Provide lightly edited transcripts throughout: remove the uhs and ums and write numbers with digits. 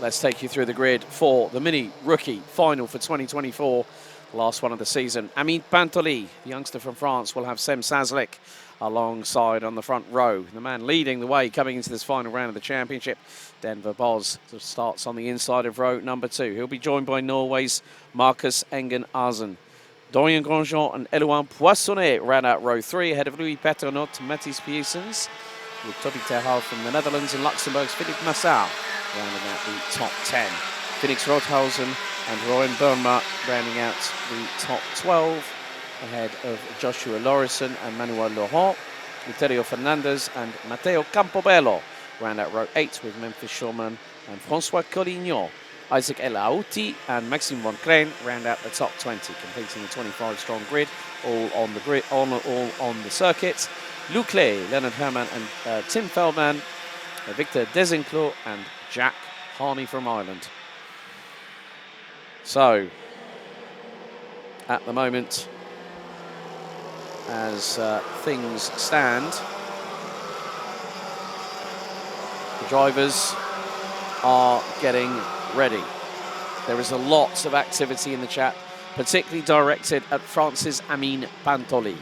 let's take you through the grid for the mini rookie final for 2024, last one of the season. Amine Pantoli, the youngster from France, will have Sem Sazlik alongside on the front row. The man leading the way coming into this final round of the championship, Denver Bos, starts on the inside of row number 2. He'll be joined by Norway's Marcus Engen Arzen. Dorian Grandjean and Elouin Poissonnet round out row 3 ahead of Louis Peternot and Matthijs Piessens, with Toby Terhal from the Netherlands and Luxembourg's Philippe Massard rounding out the top 10. Phoenix Rothhausen and Rowan Burnma rounding out the top 12 ahead of Joshua Lorison and Manuel Laurent. Viterio Fernandez and Matteo Campobello round out row 8 with Memphis Shulman and Francois Collignon. Isaac El Aouti and Maxime Von Crane round out the top 20, completing the 25-strong grid, all on the circuit. Luc Lé, Leonard Herman and Tim Feldman, Victor Desinclos and Jack Harney from Ireland. So, at the moment, as things stand, the drivers are getting ready. There is a lot of activity in the chat, particularly directed at France's Amine Pantoli,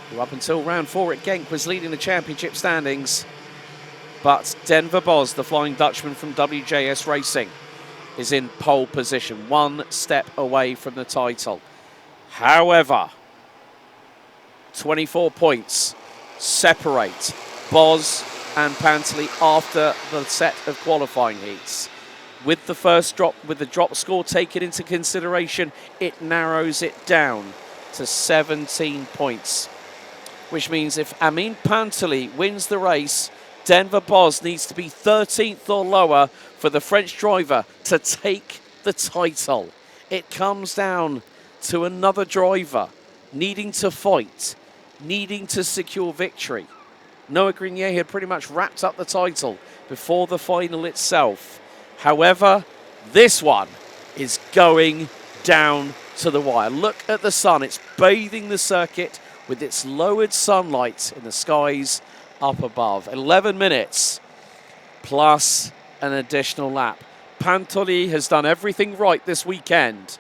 who up until round 4 at Genk was leading the championship standings. But Denver Bos, the Flying Dutchman from WJS Racing, is in pole position, 1 step away from the title. However, 24 points separate Bos and Pantoli after the set of qualifying heats. With the first drop, with the drop score taken into consideration, it narrows it down to 17 points. Which means if Amine Pantoli wins the race, Denver Bos needs to be 13th or lower for the French driver to take the title. It comes down to another driver needing to fight, needing to secure victory. Noah Grenier had pretty much wrapped up the title before the final itself. However, this one is going down to the wire. Look at the sun. It's bathing the circuit with its lowered sunlight in the skies up above. 11 minutes plus an additional lap. Pantoli has done everything right this weekend.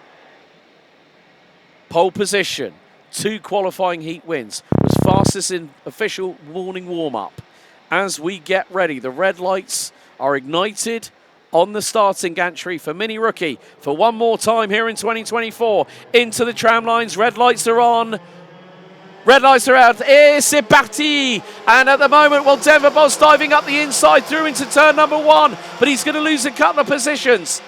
Pole position, 2 qualifying heat wins, was fastest in official morning warm-up. As we get ready, the red lights are ignited on the starting gantry for Mini Rookie for one more time here in 2024. Into the tram lines, red lights are on. Red lights are out. Et c'est parti! And at the moment, well, Denver Bos diving up the inside through into turn number 1, but he's going to lose a couple of positions.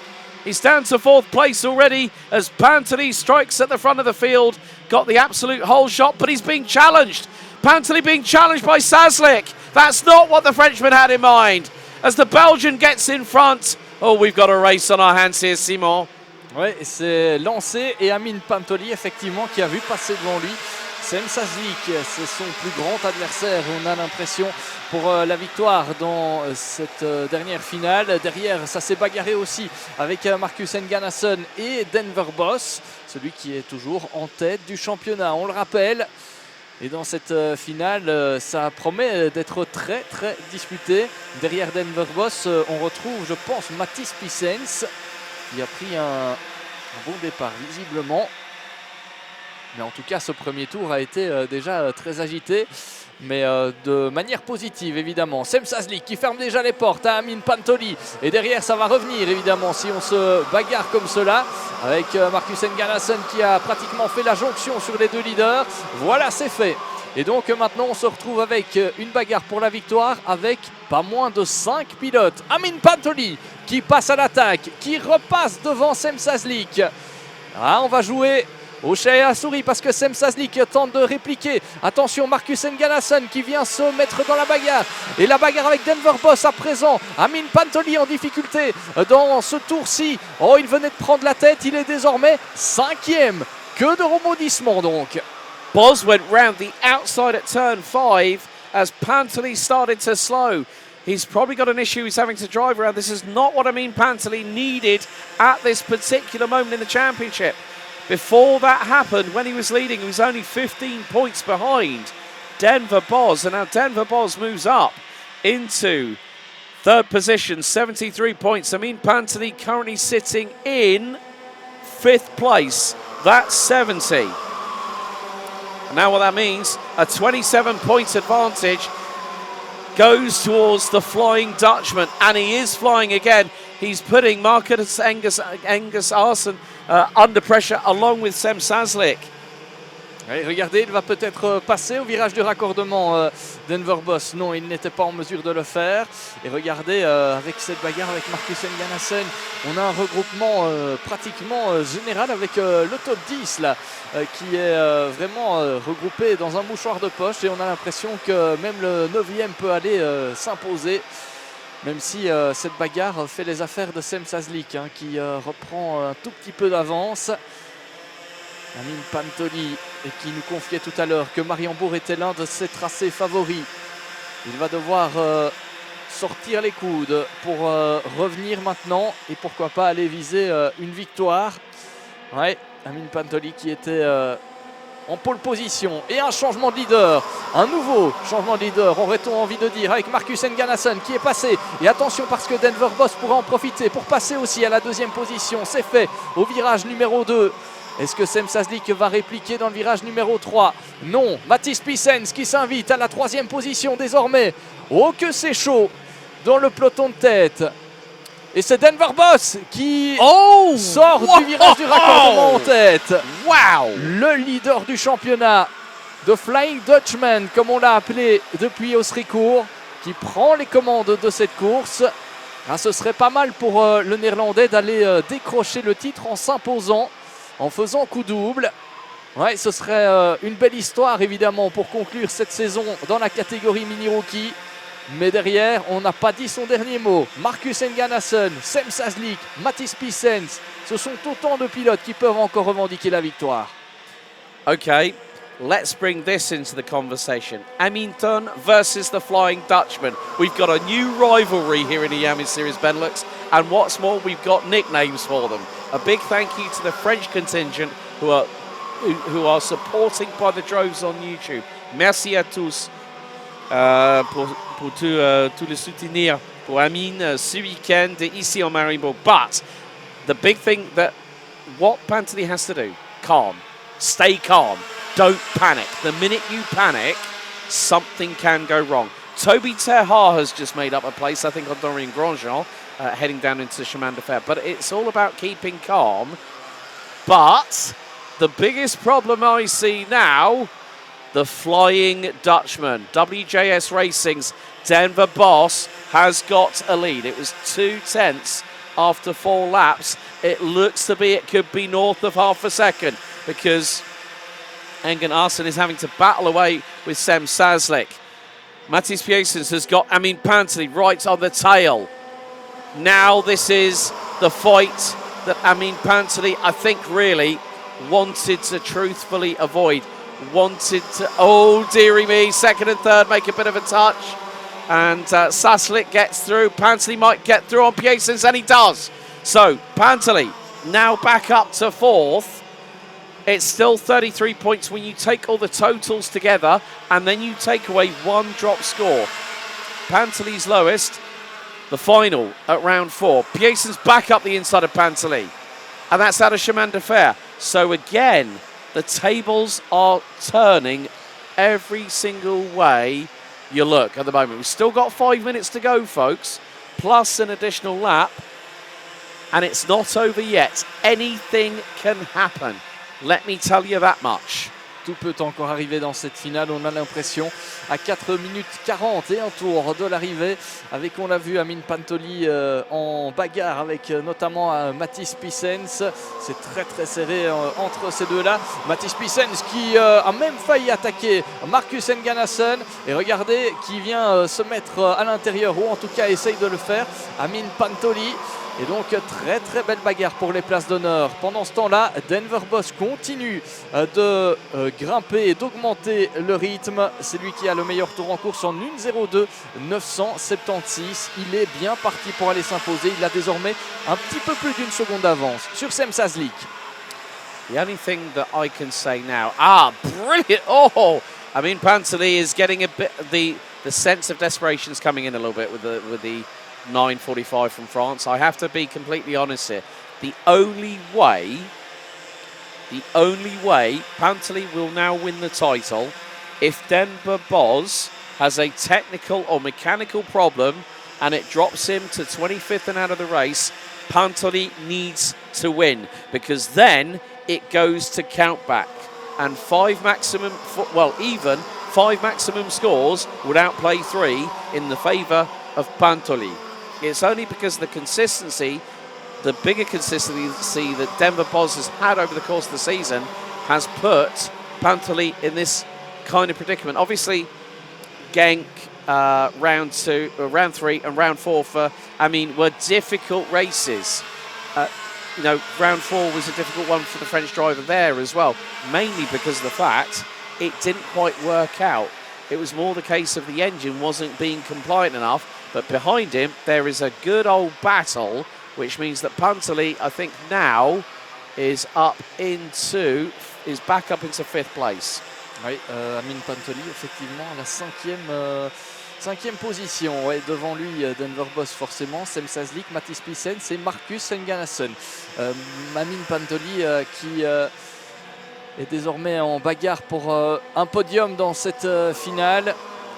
He's down to 4th place already as Pantoli strikes at the front of the field. Got the absolute whole shot, but he's being challenged. Pantoli being challenged by Sazlik. That's not what the Frenchman had in mind. As the Belgian gets in front. Oh, we've got a race on our hands here, Simon. Ouais, c'est lancé et Amine Pantoli, effectivement, qui a vu passer devant lui Sem Sazlik, c'est son plus grand adversaire. On a l'impression pour la victoire dans cette dernière finale. Derrière, ça s'est bagarré aussi avec Marcus Enganasson et Denver Bos, celui qui est toujours en tête du championnat. On le rappelle. Et dans cette finale, ça promet d'être très très disputé. Derrière Denver Bos, on retrouve, je pense, Matthijs Piessens, qui a pris un bon départ visiblement. Mais en tout cas, ce premier tour a été déjà très agité, mais de manière positive, évidemment. Sem Sazlik qui ferme déjà les portes à Amine Pantoli. Et derrière, ça va revenir, évidemment, si on se bagarre comme cela, avec Marcus Enganasson qui a pratiquement fait la jonction sur les 2 leaders. Voilà, c'est fait. Et donc maintenant, on se retrouve avec une bagarre pour la victoire, avec pas moins de 5 pilotes. Amine Pantoli qui passe à l'attaque, qui repasse devant Sem Sazlik. Ah, on va jouer au chat et à la souris parce que Sem Sazlik tente de répliquer. Attention, Marcus Enganasson qui vient se mettre dans la bagarre. Et la bagarre avec Denver Bos à présent. Amine Pantoli en difficulté dans ce tour-ci. Oh, il venait de prendre la tête. Il est désormais 5e. Que de rebondissements donc. Bos went round the outside at turn 5 as Pantoli started to slow. He's probably got an issue he's having to drive around. This is not what Amine Pantoli needed at this particular moment in the championship. Before that happened, when he was leading, he was only 15 points behind Denver Bos. And now Denver Bos moves up into Third position, 73 points. Amin Panteli currently sitting in 5th place. That's 70. And now what that means, a 27-point advantage goes towards the Flying Dutchman. And he is flying again. He's putting Marcus Angus Arsen under pressure along with Sem Saslik. Allez, regardez, il va peut-être passer au virage du raccordement Denver Boss. Non, il n'était pas en mesure de le faire. Et regardez, avec cette bagarre avec Marcus Enganassen, on a un regroupement pratiquement général avec le top 10 là, qui est vraiment regroupé dans un mouchoir de poche. Et on a l'impression que même le 9e peut aller s'imposer. Même si cette bagarre fait les affaires de Sem Saslik, hein, qui reprend un tout petit peu d'avance. Amin Panteli, qui nous confiait tout à l'heure que Mariembourg était l'un de ses tracés favoris. Il va devoir sortir les coudes pour revenir maintenant et pourquoi pas aller viser une victoire. Ouais, Amin Panteli qui était en pole position. Et un changement de leader, un nouveau changement de leader, aurait-on envie de dire, avec Marcus Enganassen qui est passé. Et attention parce que Denver Boss pourra en profiter pour passer aussi à la 2e position. C'est fait au virage numéro 2. Est-ce que Sem Saslik va répliquer dans le virage numéro 3? Non. Mathis Pissens qui s'invite à la 3e position désormais. Oh que c'est chaud dans le peloton de tête. Et c'est Denver Boss qui sort du virage du raccordement en tête. Wow! Le leader du championnat, The Flying Dutchman, comme on l'a appelé depuis Osricourt, qui prend les commandes de cette course. Ah, ce serait pas mal pour le Néerlandais d'aller décrocher le titre en s'imposant, en faisant coup double. Ouais, ce serait une belle histoire évidemment pour conclure cette saison dans la catégorie mini-rookie. Mais derrière, on n'a pas dit son dernier mot. Marcus Enganassen, Sem Saslik, Mathis Pissens, ce sont autant de pilotes qui peuvent encore revendiquer la victoire. Okay, let's bring this into the conversation. Hamilton versus the Flying Dutchman. We've got a new rivalry here in the Yamis Series Benelux, and what's more, we've got nicknames for them. A big thank you to the French contingent who are supporting by the droves on YouTube. Merci à tous pour tout le soutenir pour Amin ce week-end ici en Mariembourg. But the big thing that what Panteli has to do, calm, stay calm, don't panic. The minute you panic, something can go wrong. Toby Terhar has just made up a place, I think, on Dorian Grandjean, heading down into Chemin de Fer. But it's all about keeping calm. But the biggest problem I see now, the Flying Dutchman. WJS Racing's Denver Boss has got a lead. It was 2/10 after 4 laps. It looks to be, it could be north of half a second because Engen Arsen is having to battle away with Sem Saslik. Mathis Pissens has got Amin Panteli right on the tail. Now this is the fight that Amin Panteli, I think, really wanted to truthfully avoid. Wanted to, oh dearie me, second and third make a bit of a touch. And Saslik gets through. Panteli might get through on Pissens, and he does. So Panteli now back up to 4th. It's still 33 points when you take all the totals together and then you take away 1 drop score. Panteli's lowest, the final at round 4. Pissens back up the inside of Panteli. And that's out of Chemin de Fer. So again, the tables are turning every single way you look at the moment. We've still got 5 minutes to go, folks, plus an additional lap. And it's not over yet. Anything can happen. Let me tell you that much. Tout peut encore arriver dans cette finale, on a l'impression, à 4 minutes 40 et un tour de l'arrivée, avec, on l'a vu, Amin Panteli en bagarre avec notamment Mathis Pissens. C'est très très serré entre ces deux-là. Mathis Pissens qui a même failli attaquer Marcus Enganassen, et regardez qui vient se mettre à l'intérieur, ou en tout cas essaye de le faire, Amin Panteli. Et donc très très belle bagarre pour les places d'honneur. Pendant ce temps-là, Denver Boss continue de grimper et d'augmenter le rythme. C'est lui qui a le meilleur tour en course en 1:02 976. Il est bien parti pour aller s'imposer. Il a désormais un petit peu plus d'1 seconde d'avance sur Sem Saslik. The only thing that I can say now, brilliant! Oh, I mean Panteli is getting a bit the sense of desperation is coming in a little bit with the 9:45 from France. I have to be completely honest here. The only way Pantoli will now win the title if Denver Boz has a technical or mechanical problem and it drops him to 25th and out of the race. Pantoli needs to win, because then it goes to countback, and even 5 maximum scores would outplay 3 in the favour of Pantoli. It's only because the consistency, the bigger consistency that Denver Boz has had over the course of the season has put Pantoli in this kind of predicament. Obviously, Genk, round 3 and round 4 for Amine were difficult races. Round 4 was a difficult one for the French driver there as well, mainly because of the fact it didn't quite work out. It was more the case of the engine wasn't being compliant enough, but behind him there is a good old battle, which means that Pantoli, I think now, is back up into 5th place. Oui, Amine Pantoli, effectivement, la 5e position. Ouais, devant lui, Denver Boss forcément, Sem Sazlik, Mathis Pissens et Marcus Senganasson. Amine Pantoli qui est désormais en bagarre pour un podium dans cette finale.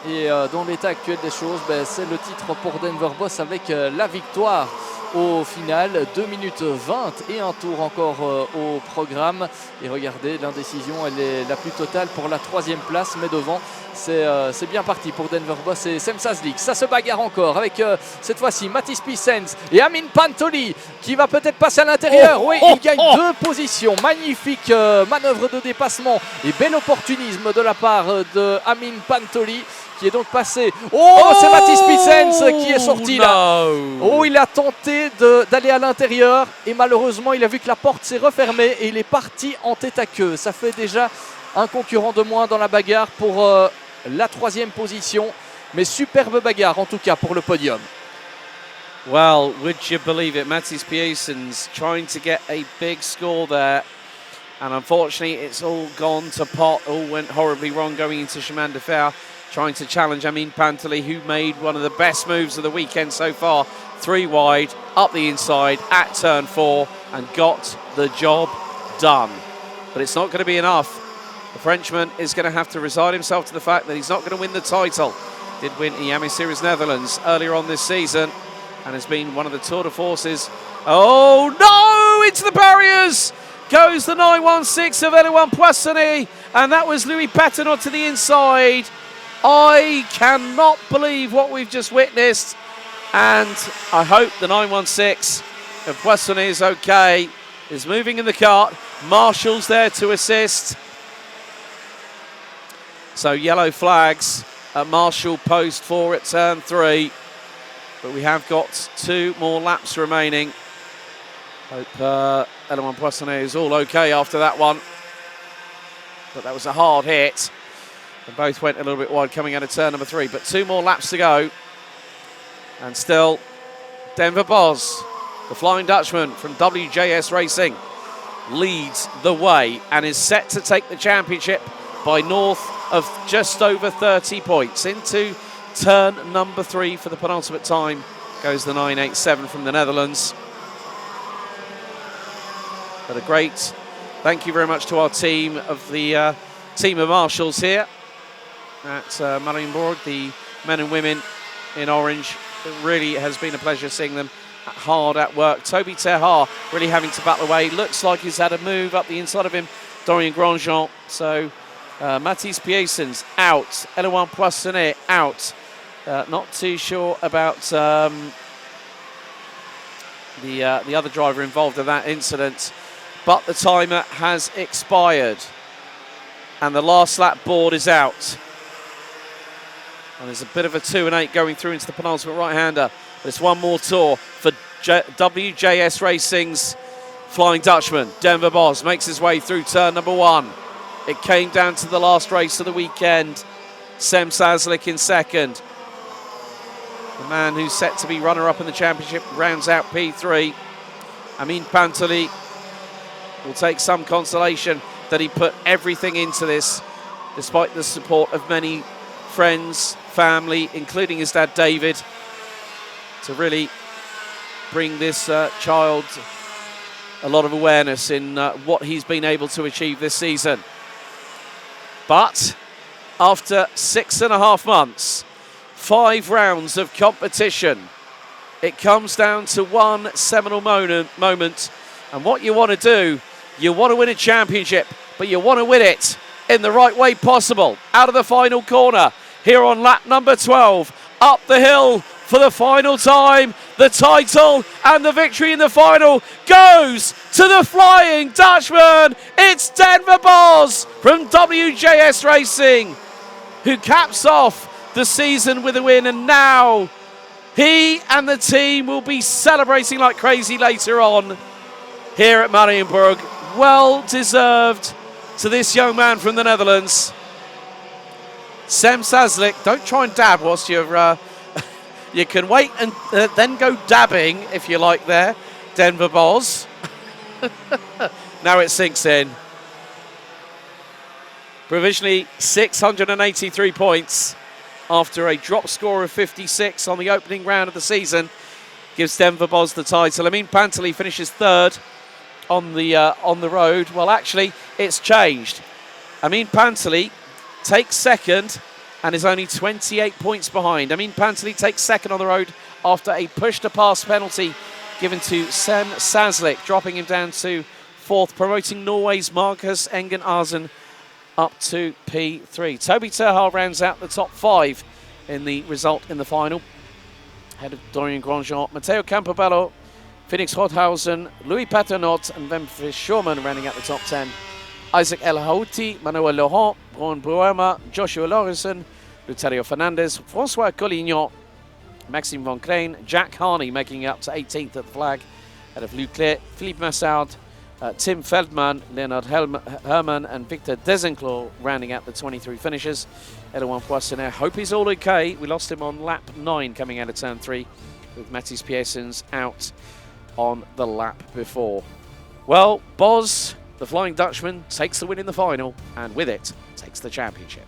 Et dans l'état actuel des choses, c'est le titre pour Denver Boss avec la victoire au final. 2 minutes 20 et un tour encore au programme. Et regardez, l'indécision, elle est la plus totale pour la 3e place. Mais devant, c'est bien parti pour Denver Boss et Sem Sazlik. Ça se bagarre encore avec cette fois-ci Mathis Pissens et Amine Pantoli qui va peut-être passer à l'intérieur. Oui, il gagne 2 positions. Magnifique manœuvre de dépassement et bel opportunisme de la part de Amine Pantoli, qui est donc passé. C'est Mathis Pissens qui est sorti là. Il a tenté d'aller à l'intérieur et malheureusement il a vu que la porte s'est refermée et il est parti en tête à queue. Ça fait déjà un concurrent de moins dans la bagarre pour la 3e position, mais superbe bagarre en tout cas pour le podium. Well, would you believe it? Mathis Pissens trying to get a big score there, and unfortunately it's all gone to pot. All went horribly wrong going into Chemin de Fer, trying to challenge Amine Pantoli, who made one of the best moves of the weekend so far. 3 wide, up the inside at turn 4, and got the job done. But it's not going to be enough. The Frenchman is going to have to resign himself to the fact that he's not going to win the title. Did win EAME Series Netherlands earlier on this season and has been one of the tour de forces. Oh no, into the barriers goes the 916 of Elouan Poissonnet, and that was Louis Patinot to the inside. I cannot believe what we've just witnessed, and I hope the 916 of Poissonnet is okay, is moving in the cart. Marshall's there to assist. So yellow flags at Marshall post 4 at turn 3, but we have got 2 more laps remaining. Hope Elouan Poissonnet is all okay after that one, but that was a hard hit. They both went a little bit wide coming out of turn number 3, but 2 more laps to go. And still, Denver Boz, the Flying Dutchman from WJS Racing, leads the way and is set to take the championship by north of just over 30 points. Into turn number 3 for the penultimate time goes the 987 from the Netherlands. But a great thank you very much to our team of the team of marshals here at Mariembourg, the men and women in orange. It really has been a pleasure seeing them hard at work. Toby Terhar really having to battle away. Looks like he's had a move up the inside of him. Dorian Grandjean. So Mathis Pissens out. Elouan Poissonnet out. Not too sure about the other driver involved in that incident. But the timer has expired. And the last lap board is out. And there's a bit of a 2 and 8 going through into the penultimate right-hander. There's one more tour for WJS Racing's Flying Dutchman. Denver Boz makes his way through turn number 1. It came down to the last race of the weekend. Sem Sazlik in second. The man who's set to be runner-up in the championship rounds out P3. Amine Pantoli will take some consolation that he put everything into this, despite the support of many friends, family, including his dad David, to really bring this child a lot of awareness in what he's been able to achieve this season. But after 6.5 months, 5 rounds of competition, it comes down to one seminal moment. And what you want to do, you want to win a championship, but you want to win it in the right way possible. Out of the final corner, here on lap number 12, up the hill for the final time. The title and the victory in the final goes to the Flying Dutchman. It's Denver Bos from WJS Racing, who caps off the season with a win, and now he and the team will be celebrating like crazy later on here at Mariembourg. Well deserved to this young man from the Netherlands. Sem Sazlik, don't try and dab whilst you're you can wait and then go dabbing if you like there, Denver Bos. Now it sinks in. Provisionally 683 points after a drop score of 56 on the opening round of the season gives Denver Bos the title. Amin Panteli finishes third on the road. Well, actually, it's changed. Amin Panteli takes second and is only 28 points behind. Amin Panteli takes second on the road after a push-to-pass penalty given to Sem Sazlik, dropping him down to fourth, promoting Norway's Marcus Engen Arsen up to P3. Toby Terhal rounds out the top 5 in the result in the final, ahead of Dorian Grandjean, Matteo Campobello, Phoenix Rothhausen, Louis Paternot and Memphis Schurman rounding out the top 10. Isaac El Houti, Manuel Laurent, Ron Bruema, Joshua Lawrenson, Luterio Fernandez, Francois Collignon, Maxime Von Klein, Jack Harney making it up to 18th at the flag, ahead of Luc Clerc, Philippe Massard, Tim Feldman, Leonard Herman and Victor Desenclos rounding out the 23 finishers. Edouard Poissonnet, hope he's all okay. We lost him on lap 9 coming out of turn 3 with Matthijs Pearsons out on the lap before. Well, Bos, the Flying Dutchman, takes the win in the final and with it takes the championship.